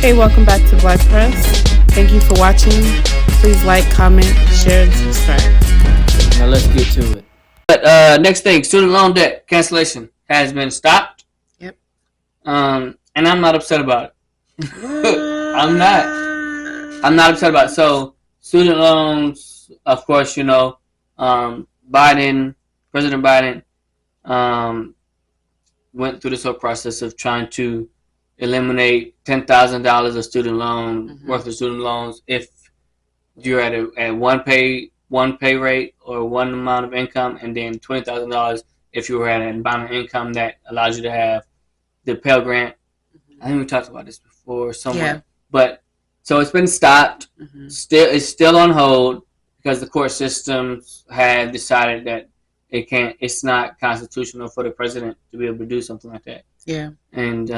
Hey, welcome back to Black Press. Thank you for watching. Please like, comment, share, and subscribe. Now let's get to it. But next thing, student loan debt cancellation has been stopped. Yep. And I'm not upset about it. I'm not upset about it. So student loans, of course, President Biden, went through this whole process of trying to eliminate $10,000 of student loan worth of student loans if you're at one pay rate or one amount of income, and then $20,000 if you were at an amount of income that allows you to have the Pell Grant. I think we talked about this before somewhere, but so it's been stopped. It's still on hold because the court systems have decided that it's not constitutional for the president to be able to do something like that. Yeah. And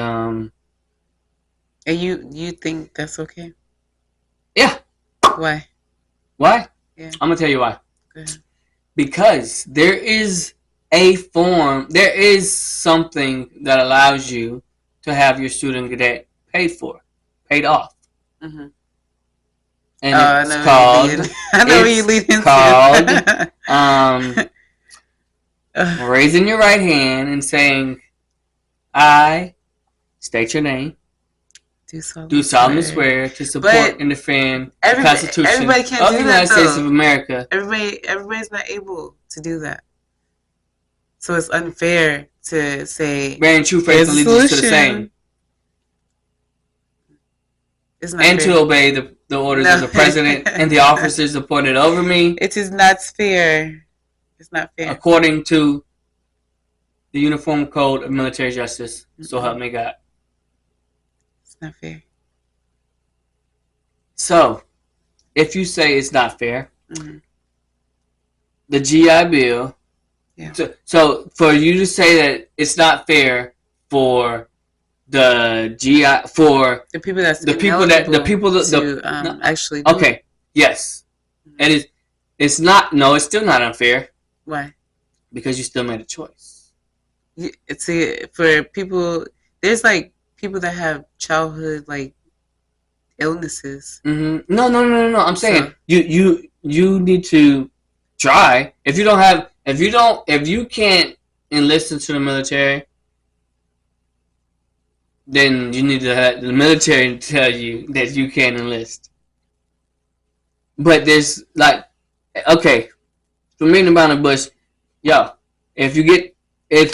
you think that's okay? Yeah. Why? Why? Yeah. I'm gonna tell you why. Go ahead. Because there is something that allows you to have your student debt paid off. Mm-hmm. And it's called. I know where you leading called raising your right hand and saying, "I state your name. Do solemnly swear to support and defend the Constitution of the United States of America." Everybody's not able to do that. So it's unfair to say bearing true faith and allegiance to the same. It's not and fair. To obey the orders of the president and the officers appointed over me. It is not fair. It's not fair. According to the Uniform Code of Military Justice. So help me God. It's not fair. So, if you say it's not fair, the GI Bill. Yeah. So for you to say that it's not fair for the GI for the people that actually do okay. Yes. It is. It's not. No, it's still not unfair. Why? Because you still made a choice. See, for people, there's like people that have childhood like illnesses. No. I'm saying you need to try. If you can't enlist into the military, then you need to have the military tell you that you can't enlist. But there's for me and Brown and Bush, if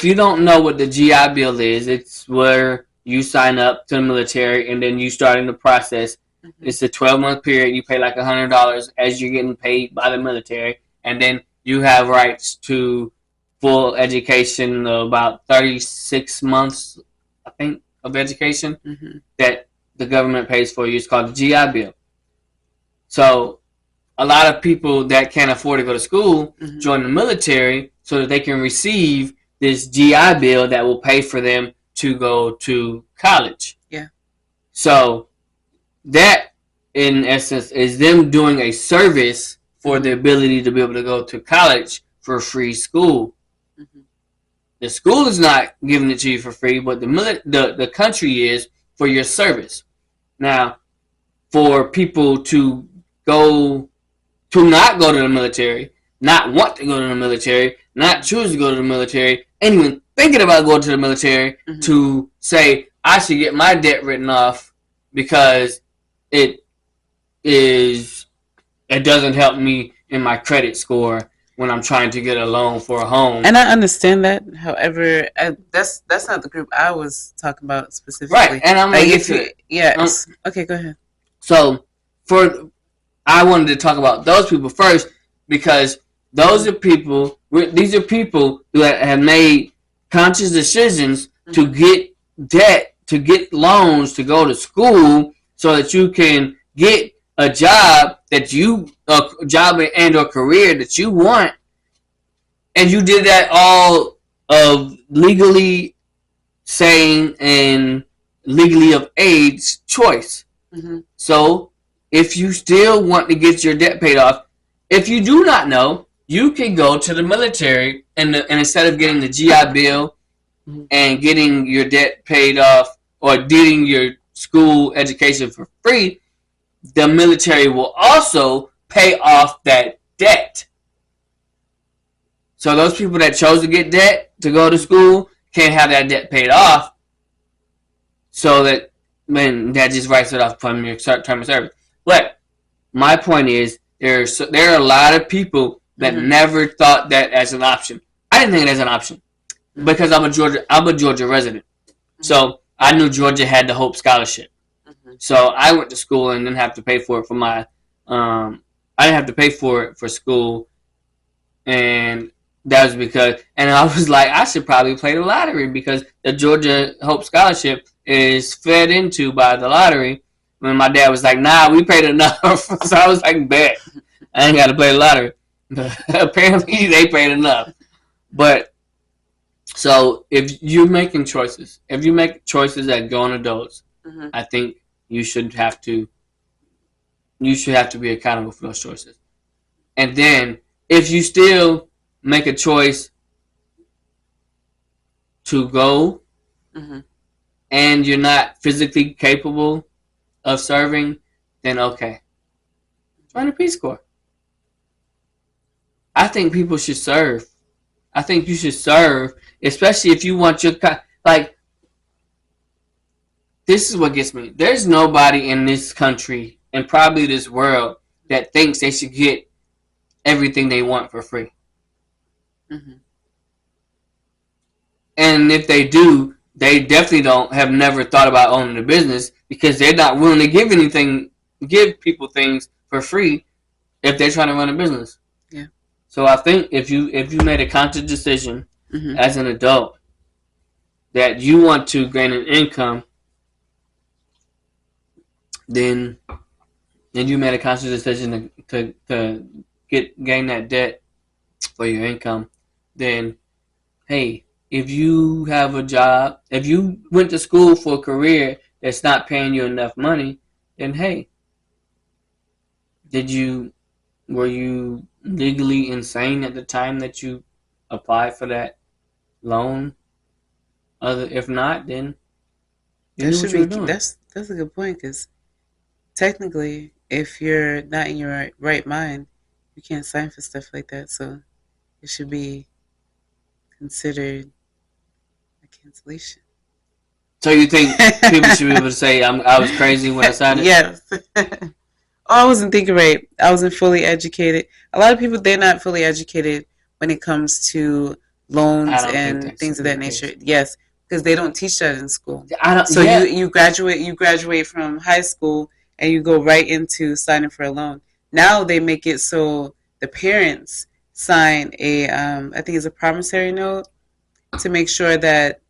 you don't know what the GI Bill is, it's where you sign up to the military and then you start in the process. It's a 12-month period. You pay like $100 as you're getting paid by the military, and then you have rights to full education of about 36 months, I think, of education that the government pays for you. It's called the GI Bill. So a lot of people that can't afford to go to school join the military so that they can receive this GI Bill that will pay for them to go to college. Yeah. So that, in essence, is them doing a service for the ability to be able to go to college for free school. The school is not giving it to you for free, but the country is for your service. Now, for people to not go to the military, not want to go to the military, not choose to go to the military, and even thinking about going to the military, to say, I should get my debt written off because it doesn't help me in my credit score when I'm trying to get a loan for a home. And I understand that. However, that's not the group I was talking about specifically. Right, and I'm going to get to it. Yeah. Okay, go ahead. So, I wanted to talk about those people first because these are people who have made conscious decisions to get debt, to get loans, to go to school so that you can get a job and or career that you want, and you did that all of legally sane and legally of age choice. So if you still want to get your debt paid off, if you do not know, you can go to the military and instead of getting the GI Bill and getting your debt paid off or getting your school education for free, the military will also pay off that debt. So those people that chose to get debt to go to school can't have that debt paid off. So that just writes it off from your term of service. But my point is, there are a lot of people that never thought that as an option. I didn't think it as an option because I'm a Georgia resident. So I knew Georgia had the Hope Scholarship. So I went to school and didn't have to pay for it I didn't have to pay for it for school, and that was because, and I was like, I should probably play the lottery because the Georgia Hope Scholarship is fed into by the lottery. When my dad was like, nah, we paid enough. So I was like, bet. I ain't got to play the lottery. But apparently they paid enough. But, so if you're making choices, if you make choices that grown adults, I think you should have to be accountable for those choices. And then, if you still make a choice to go and you're not physically capable of serving, then okay, join the Peace Corps. I think people should serve. I think you should serve, especially if you want your like. This is what gets me. There's nobody in this country and probably this world that thinks they should get everything they want for free. And if they do, they definitely have never thought about owning a business because they're not willing to give people things for free if they're trying to run a business. Yeah. So I think if you made a conscious decision as an adult that you want to gain an income, then you made a conscious decision to gain that debt for your income, then hey, if you have a job, if you went to school for a career that's not paying you enough money, then hey, were you legally insane at the time that you applied for that loan? If not, then you knew what you were doing. That's a good point because technically, if you're not in your right mind, you can't sign for stuff like that. So it should be considered a cancellation. So you think people should be able to say I was crazy when I signed it? Yes. I wasn't thinking right. I wasn't fully educated. A lot of people, they're not fully educated when it comes to loans and things of that nature. Yes, because they don't teach that in school. You graduate from high school and you go right into signing for a loan. Now they make it so the parents sign I think it's a promissory note to make sure that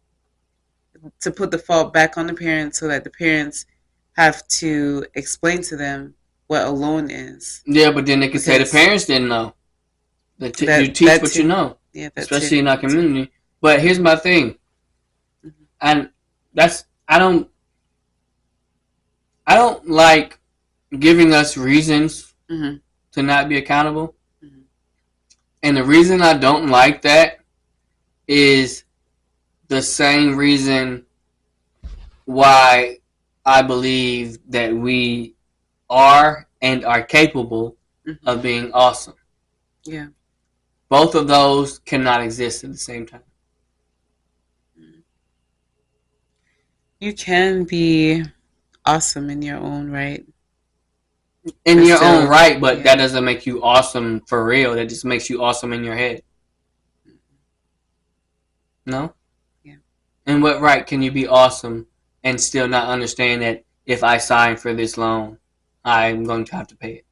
to put the fault back on the parents so that the parents have to explain to them what a loan is. Yeah, but then they can say the parents didn't know. You teach what you know, especially in our community. But here's my thing, and I don't like giving us reasons to not be accountable. And the reason I don't like that is the same reason why I believe that we are and are capable of being awesome. Yeah. Both of those cannot exist at the same time. You can be awesome in your own right. In your own right, but that doesn't make you awesome for real. That just makes you awesome in your head. No? Yeah. In what right can you be awesome and still not understand that if I sign for this loan, I'm going to have to pay it?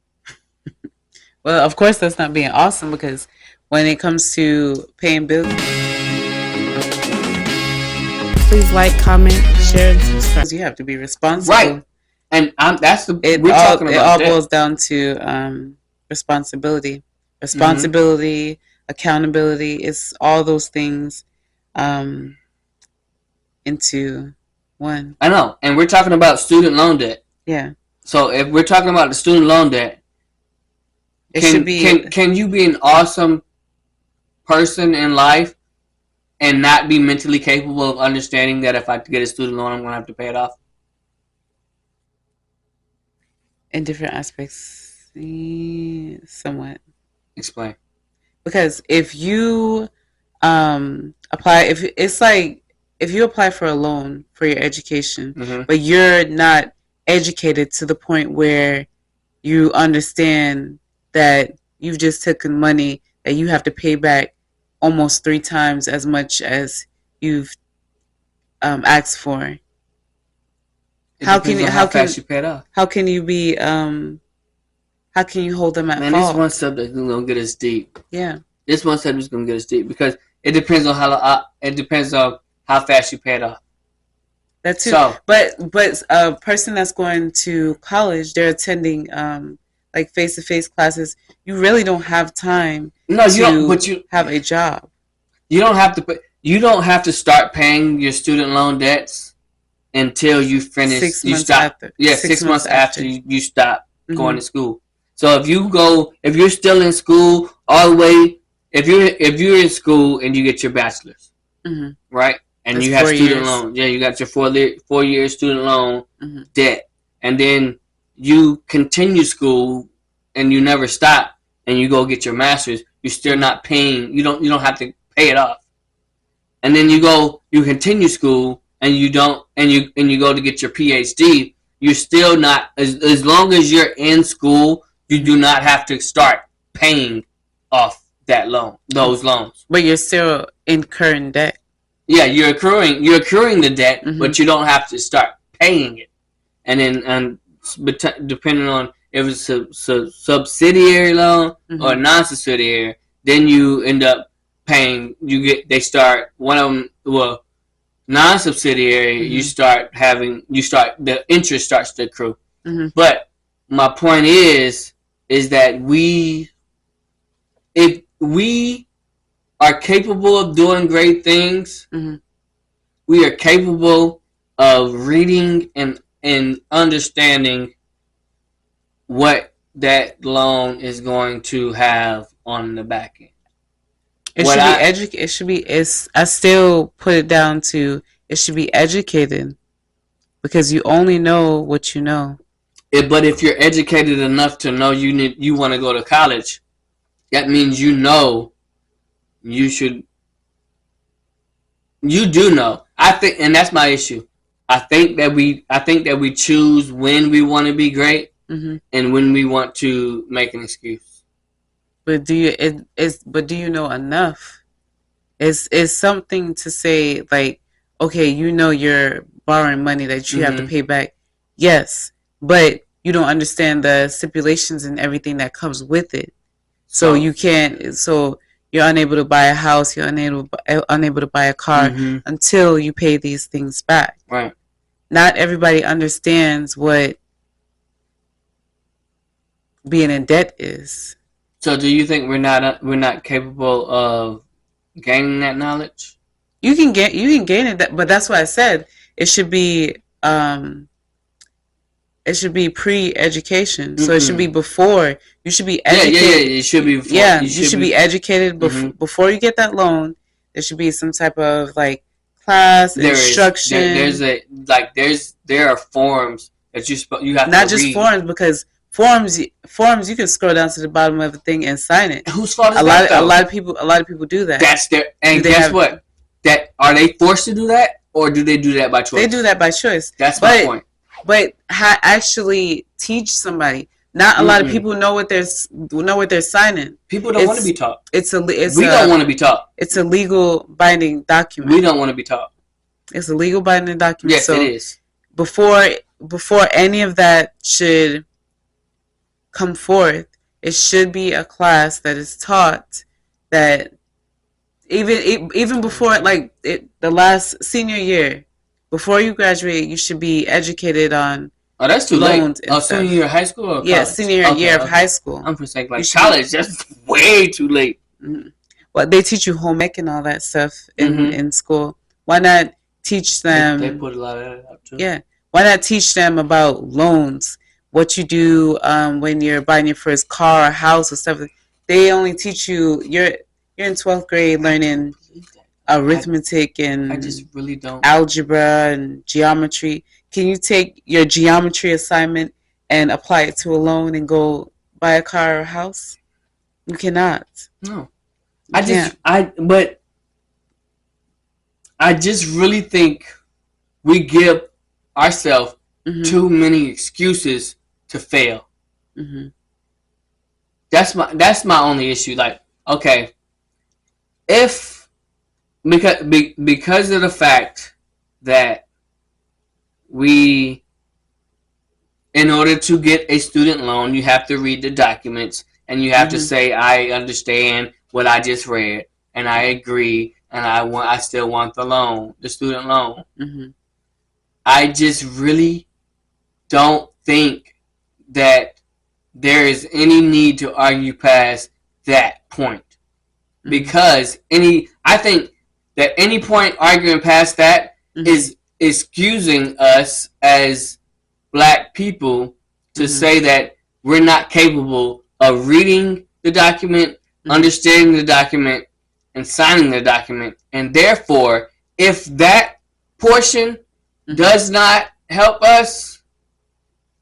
Well, of course that's not being awesome because when it comes to paying bills, please like, comment, share, and subscribe. You have to be responsible. Right. And it all boils down to responsibility. Responsibility, accountability, it's all those things into one. I know. And we're talking about student loan debt. Yeah. So if we're talking about the student loan debt, can you be an awesome person in life and not be mentally capable of understanding that if I get a student loan, I'm going to have to pay it off? In different aspects, somewhat. Explain. Because if you apply, if it's like if you apply for a loan for your education, but you're not educated to the point where you understand that you've just taken money that you have to pay back almost 3 times as much as you've asked for. How can you pay it off? How can you be how can you hold them at fault? This one subject is gonna get us deep. Yeah. This one subject is gonna get us deep because it depends on how fast you pay it off. That too. So, but a person that's going to college, they're attending like face-to-face classes. You really don't have time. No, you don't. But you have a job. You don't have to. You don't have to start paying your student loan debts until you finish. 6 months after. Yeah, 6 months after you stop going to school. So if you're still in school all the way, if you're in school and you get your bachelor's, right, and you have student loan, you got your 4-year student loan debt, and then you continue school and you never stop, and you go get your master's, you're still not paying. You don't have to pay it off, and then you continue school and you go to get your PhD. You're still not as long as you're in school. You do not have to start paying off those loans. But you're still incurring debt. Yeah, you're accruing the debt, but you don't have to start paying it. And then, depending on if it's a subsidiary loan or non-subsidiary, then you end up paying. One of them. Well, non-subsidiary, the interest starts to accrue. But my point is that if we are capable of doing great things, we are capable of reading and understanding what that loan is going to have on the back end. It should be. I still put it down to it should be educated, because you only know what you know. But if you're educated enough to know you want to go to college, that means you know you should. You do know. I think, and that's my issue. I think that we choose when we want to be great and when we want to make an excuse. But do you know enough? It's something to say like, okay, you're borrowing money that you have to pay back. Yes, but you don't understand the stipulations and everything that comes with it. So you can't. So you're unable to buy a house. You're unable to buy a car until you pay these things back. Right. Not everybody understands what being in debt is. So do you think we're not capable of gaining that knowledge? You can gain it, but that's what I said. It should be pre-education. So it should be before. You should be educated. Yeah, it should be before. Yeah, you should be educated before you get that loan. There should be some type of like class instruction. There are forms that you have not to just read. Forms, because forms you can scroll down to the bottom of the thing and sign it. Whose fault is that? A lot of people do that. That's their and guess what? That are they forced to do that, or do they do that by choice? They do that by choice. That's my point. But actually teach somebody. Not a lot of people know what they're signing. People don't want to be taught. We don't want to be taught. It's a legal binding document. We don't want to be taught. It's a legal binding document. Yes, it is. Before any of that should come forth, it should be a class that is taught that even before the last senior year, before you graduate, you should be educated on. Oh, that's too late. Senior year of high school? Or college? Yeah, senior year of high school. I'm just saying, college, that's way too late. Well, they teach you home ec and all that stuff in school. Why not teach them? They put a lot of that up too. Yeah. Why not teach them about loans? What you do when you're buying your first car or house or stuff. They only teach you. You're in 12th grade learning arithmetic and I just really don't. Algebra and geometry. Can you take your geometry assignment and apply it to a loan and go buy a car or a house? You cannot. No. You But I just really think we give ourselves too many excuses to fail. Mm-hmm. That's my only issue. Like, okay, if because of the fact that we, in order to get a student loan, you have to read the documents and you have to say, I understand what I just read and I agree and I still want the student loan. Mm-hmm. I just really don't think that there is any need to argue past that point. Because I think that any point arguing past that is excusing us as black people to say that we're not capable of reading the document, understanding the document, and signing the document. And therefore, if that portion does not help us,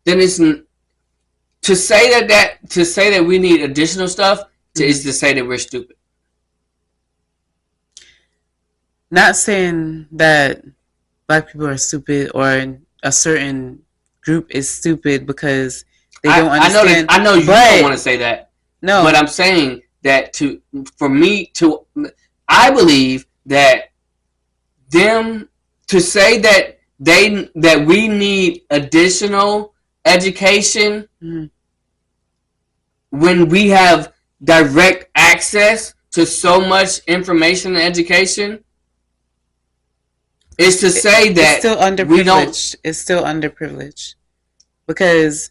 then it's to say that we need additional stuff is to say that we're stupid. Not saying that black people are stupid or a certain group is stupid because they don't understand. I know you don't want to say that. No, but I'm saying that I believe that them to say that we need additional education when we have direct access to so much information and education is to say that it's still underprivileged. It's still underprivileged because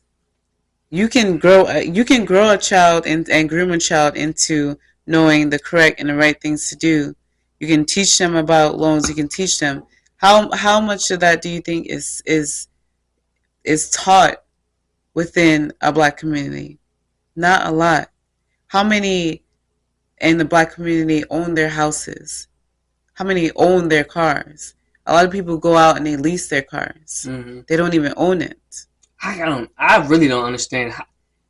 you can grow a child and groom a child into knowing the correct and the right things to do. You can teach them about loans. You can teach them how much of that do you think is taught within a black community? Not a lot. How many in the black community own their houses? How many own their cars? A lot of people go out and they lease their cars. They don't even own it. I really don't understand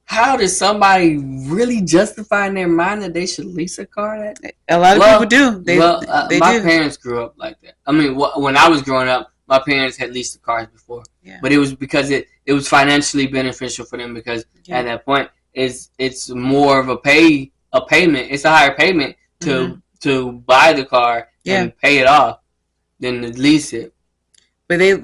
how does somebody really justify in their mind that they should lease a car? A lot of people do. My parents grew up like that. I mean, when I was growing up, my parents had leased the cars before, but it was because it was financially beneficial for them because at that point it's more of a payment. It's a higher payment to buy the car and pay it off than to lease it. But in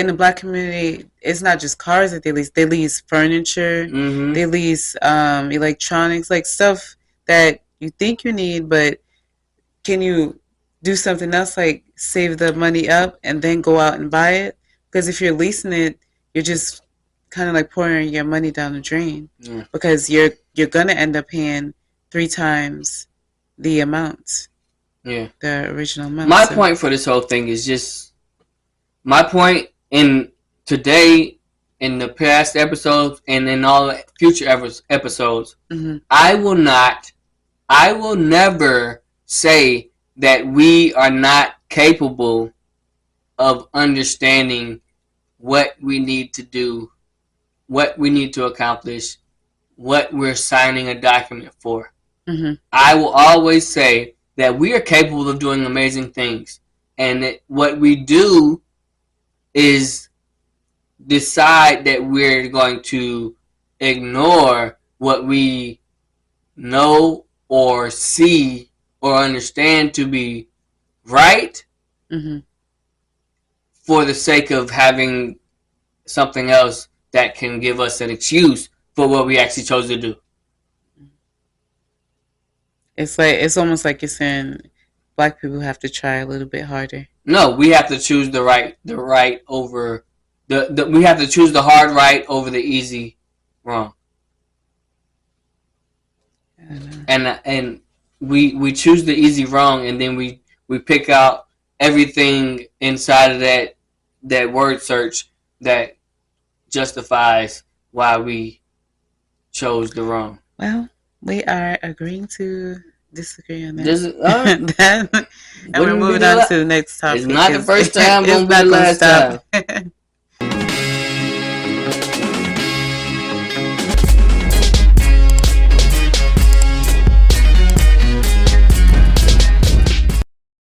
the black community, it's not just cars that they lease. They lease furniture. They lease electronics, like stuff that you think you need, but can you do something else like save the money up and then go out and buy it? Because if you're leasing it, you're just kind of like pouring your money down the drain because you're gonna end up paying 3 times the amount. The original amount. My point for this whole thing is just my point in today, in the past episodes, and in all future episodes. I will never say that we are not capable of understanding what we need to do, what we need to accomplish, what we're signing a document for. I will always say that we are capable of doing amazing things, and that what we do is decide that we're going to ignore what we know or see or understand to be right for the sake of having something else that can give us an excuse for what we actually chose to do. It's almost like you're saying black people have to try a little bit harder. No, we have to choose the right over we have to choose the hard right over the easy wrong. And we choose the easy wrong, and then we pick out everything inside of that word search that justifies why we chose the wrong. Well, we are agreeing to disagree on that. And we're moving on to the next topic. It's not the first time, it's not the last time.